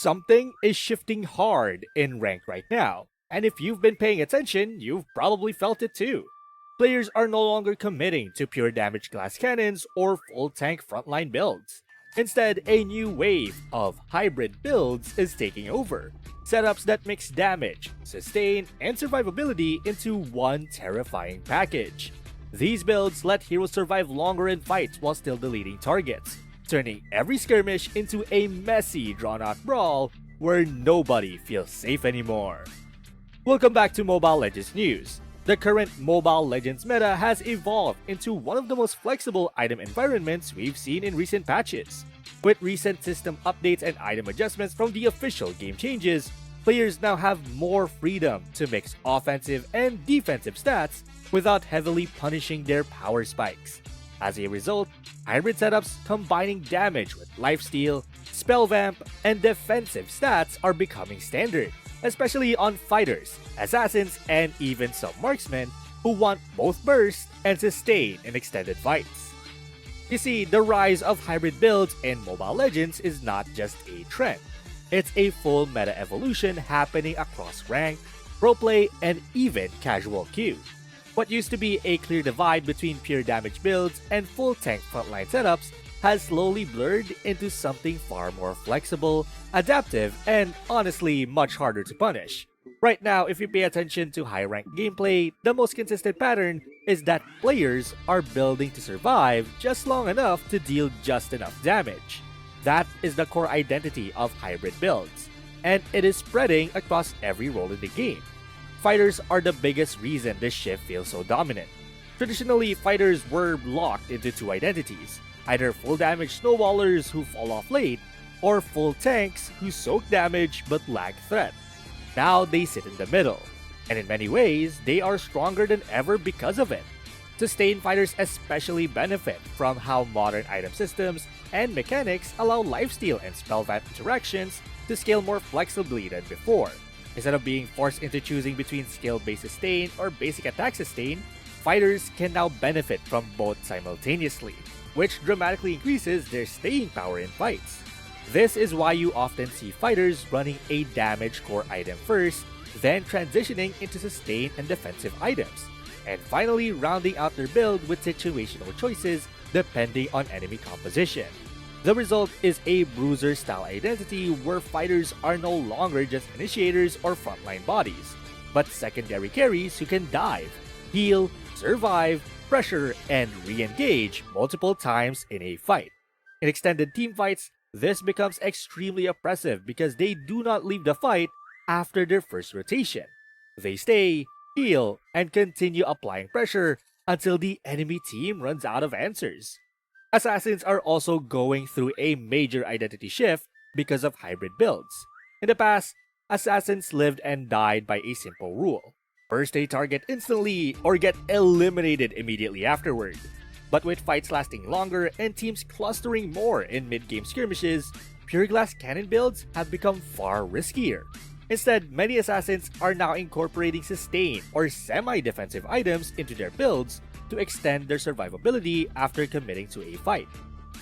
Something is shifting hard in rank right now, and if you've been paying attention, you've probably felt it too. Players are no longer committing to pure damage class cannons or full tank frontline builds. Instead, a new wave of hybrid builds is taking over. Setups that mix damage, sustain, and survivability into one terrifying package. These builds let heroes survive longer in fights while still deleting targets, turning every skirmish into a messy, drawn-out brawl where nobody feels safe anymore. Welcome back to Mobile Legends News. The current Mobile Legends meta has evolved into one of the most flexible item environments we've seen in recent patches. With recent system updates and item adjustments from the official game changes, players now have more freedom to mix offensive and defensive stats without heavily punishing their power spikes. As a result, hybrid setups combining damage with lifesteal, spell vamp, and defensive stats are becoming standard, especially on fighters, assassins, and even some marksmen who want both burst and sustain in extended fights. You see, the rise of hybrid builds in Mobile Legends is not just a trend. It's a full meta evolution happening across rank, pro play, and even casual queue. What used to be a clear divide between pure damage builds and full tank frontline setups has slowly blurred into something far more flexible, adaptive, and honestly much harder to punish. Right now, if you pay attention to high rank gameplay, the most consistent pattern is that players are building to survive just long enough to deal just enough damage. That is the core identity of hybrid builds, and it is spreading across every role in the game. Fighters are the biggest reason this shift feels so dominant. Traditionally, fighters were locked into two identities, either full damage snowballers who fall off late, or full tanks who soak damage but lack threat. Now they sit in the middle, and in many ways, they are stronger than ever because of it. Sustained fighters especially benefit from how modern item systems and mechanics allow lifesteal and spell vamp interactions to scale more flexibly than before. Instead of being forced into choosing between skill-based sustain or basic attack sustain, fighters can now benefit from both simultaneously, which dramatically increases their staying power in fights. This is why you often see fighters running a damage core item first, then transitioning into sustain and defensive items, and finally rounding out their build with situational choices depending on enemy composition. The result is a bruiser-style identity where fighters are no longer just initiators or frontline bodies, but secondary carries who can dive, heal, survive, pressure, and re-engage multiple times in a fight. In extended team fights, this becomes extremely oppressive because they do not leave the fight after their first rotation. They stay, heal, and continue applying pressure until the enemy team runs out of answers. Assassins are also going through a major identity shift because of hybrid builds. In the past, assassins lived and died by a simple rule: burst a target instantly or get eliminated immediately afterward. But with fights lasting longer and teams clustering more in mid-game skirmishes, pure glass cannon builds have become far riskier. Instead, many assassins are now incorporating sustain or semi-defensive items into their builds to extend their survivability after committing to a fight.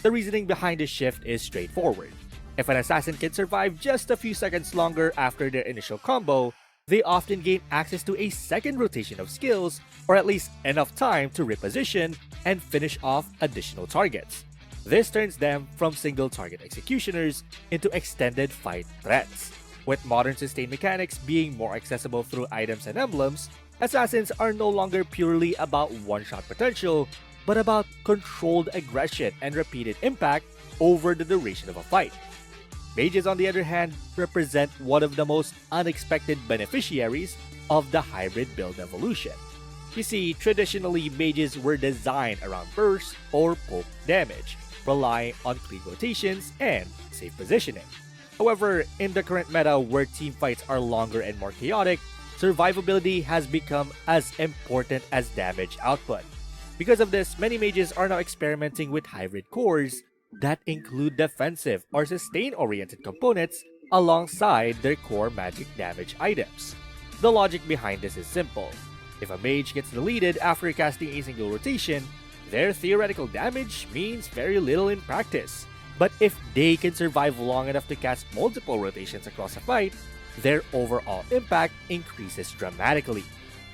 The reasoning behind this shift is straightforward. If an assassin can survive just a few seconds longer after their initial combo, they often gain access to a second rotation of skills, or at least enough time to reposition and finish off additional targets. This turns them from single target executioners into extended fight threats. With modern sustain mechanics being more accessible through items and emblems, assassins are no longer purely about one-shot potential, but about controlled aggression and repeated impact over the duration of a fight. Mages, on the other hand, represent one of the most unexpected beneficiaries of the hybrid build evolution. You see, traditionally, mages were designed around burst or poke damage, relying on clean rotations and safe positioning. However, in the current meta where team fights are longer and more chaotic, survivability has become as important as damage output. Because of this, many mages are now experimenting with hybrid cores that include defensive or sustain-oriented components alongside their core magic damage items. The logic behind this is simple. If a mage gets deleted after casting a single rotation, their theoretical damage means very little in practice. but if they can survive long enough to cast multiple rotations across a fight, their overall impact increases dramatically.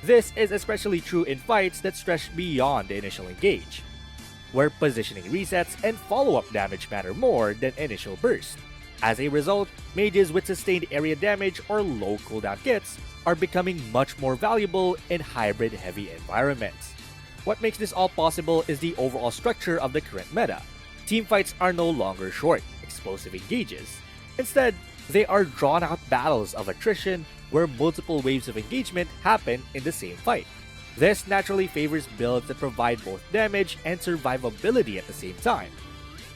This is especially true in fights that stretch beyond the initial engage, where positioning resets and follow-up damage matter more than initial burst. As a result, mages with sustained area damage or low cooldown kits are becoming much more valuable in hybrid-heavy environments. What makes this all possible is the overall structure of the current meta. Teamfights are no longer short, explosive engages. Instead, they are drawn-out battles of attrition where multiple waves of engagement happen in the same fight. This naturally favors builds that provide both damage and survivability at the same time.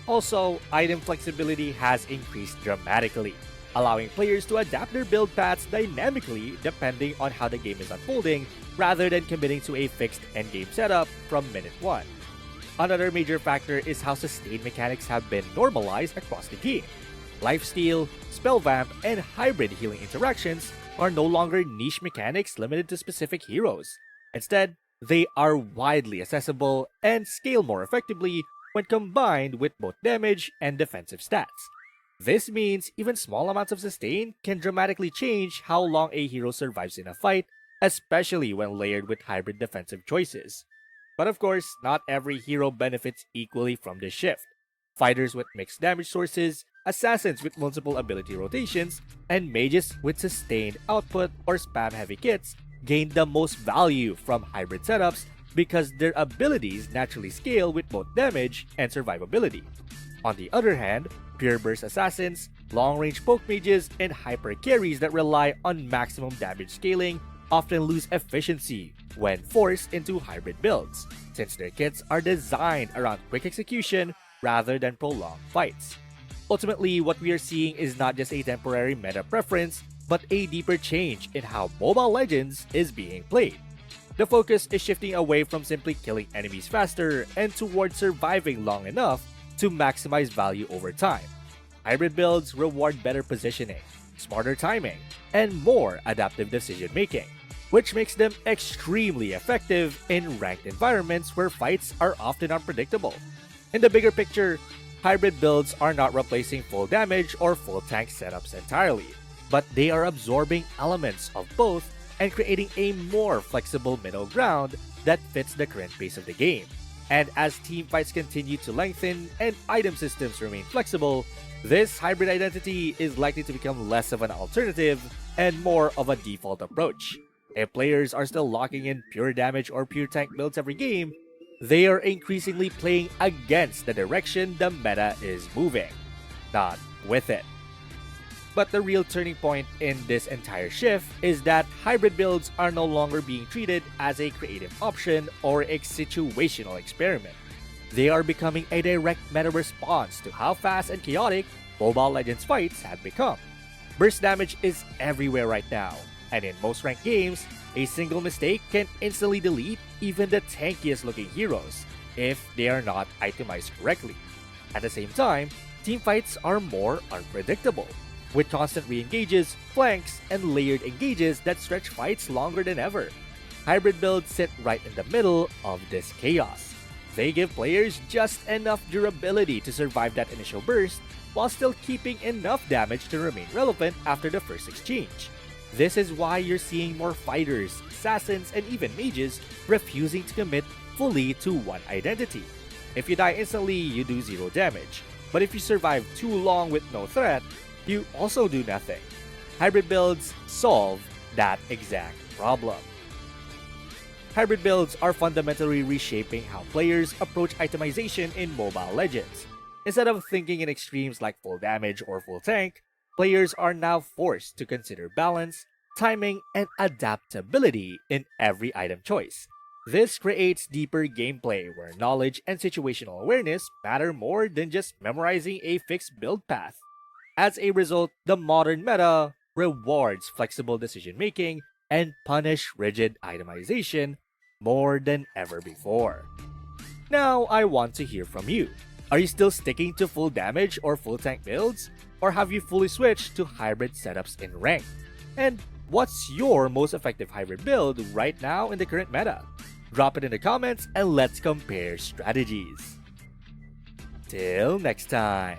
Also, item flexibility has increased dramatically, allowing players to adapt their build paths dynamically depending on how the game is unfolding rather than committing to a fixed endgame setup from minute 1. Another major factor is how sustain mechanics have been normalized across the game. Lifesteal, spell vamp, and hybrid healing interactions are no longer niche mechanics limited to specific heroes. Instead, they are widely accessible and scale more effectively when combined with both damage and defensive stats. This means even small amounts of sustain can dramatically change how long a hero survives in a fight, especially when layered with hybrid defensive choices. But of course, not every hero benefits equally from this shift. Fighters with mixed damage sources, assassins with multiple ability rotations, and mages with sustained output or spam-heavy kits gain the most value from hybrid setups because their abilities naturally scale with both damage and survivability. On the other hand, pure burst assassins, long-range poke mages, and hyper carries that rely on maximum damage scaling often lose efficiency when forced into hybrid builds, since their kits are designed around quick execution rather than prolonged fights. Ultimately, what we are seeing is not just a temporary meta preference, but a deeper change in how Mobile Legends is being played. The focus is shifting away from simply killing enemies faster and towards surviving long enough to maximize value over time. Hybrid builds reward better positioning, smarter timing, and more adaptive decision making, which makes them extremely effective in ranked environments where fights are often unpredictable. In the bigger picture, hybrid builds are not replacing full damage or full tank setups entirely, but they are absorbing elements of both and creating a more flexible middle ground that fits the current pace of the game. And as teamfights continue to lengthen and item systems remain flexible, this hybrid identity is likely to become less of an alternative and more of a default approach. If players are still locking in pure damage or pure tank builds every game, they are increasingly playing against the direction the meta is moving, not with it. But the real turning point in this entire shift is that hybrid builds are no longer being treated as a creative option or a situational experiment. They are becoming a direct meta response to how fast and chaotic Mobile Legends fights have become. Burst damage is everywhere right now, and in most ranked games, a single mistake can instantly delete even the tankiest looking heroes if they are not itemized correctly. At the same time, teamfights are more unpredictable, with constant re-engages, flanks, and layered engages that stretch fights longer than ever. Hybrid builds sit right in the middle of this chaos. They give players just enough durability to survive that initial burst, while still keeping enough damage to remain relevant after the first exchange. This is why you're seeing more fighters, assassins, and even mages refusing to commit fully to one identity. If you die instantly, you do 0 damage, but if you survive too long with no threat, you also do nothing. Hybrid builds solve that exact problem. Hybrid builds are fundamentally reshaping how players approach itemization in Mobile Legends. Instead of thinking in extremes like full damage or full tank, players are now forced to consider balance, timing, and adaptability in every item choice. This creates deeper gameplay where knowledge and situational awareness matter more than just memorizing a fixed build path. As a result, the modern meta rewards flexible decision-making and punish rigid itemization more than ever before. Now, I want to hear from you. Are you still sticking to full damage or full tank builds? Or have you fully switched to hybrid setups in rank? And what's your most effective hybrid build right now in the current meta? Drop it in the comments and let's compare strategies. Till next time.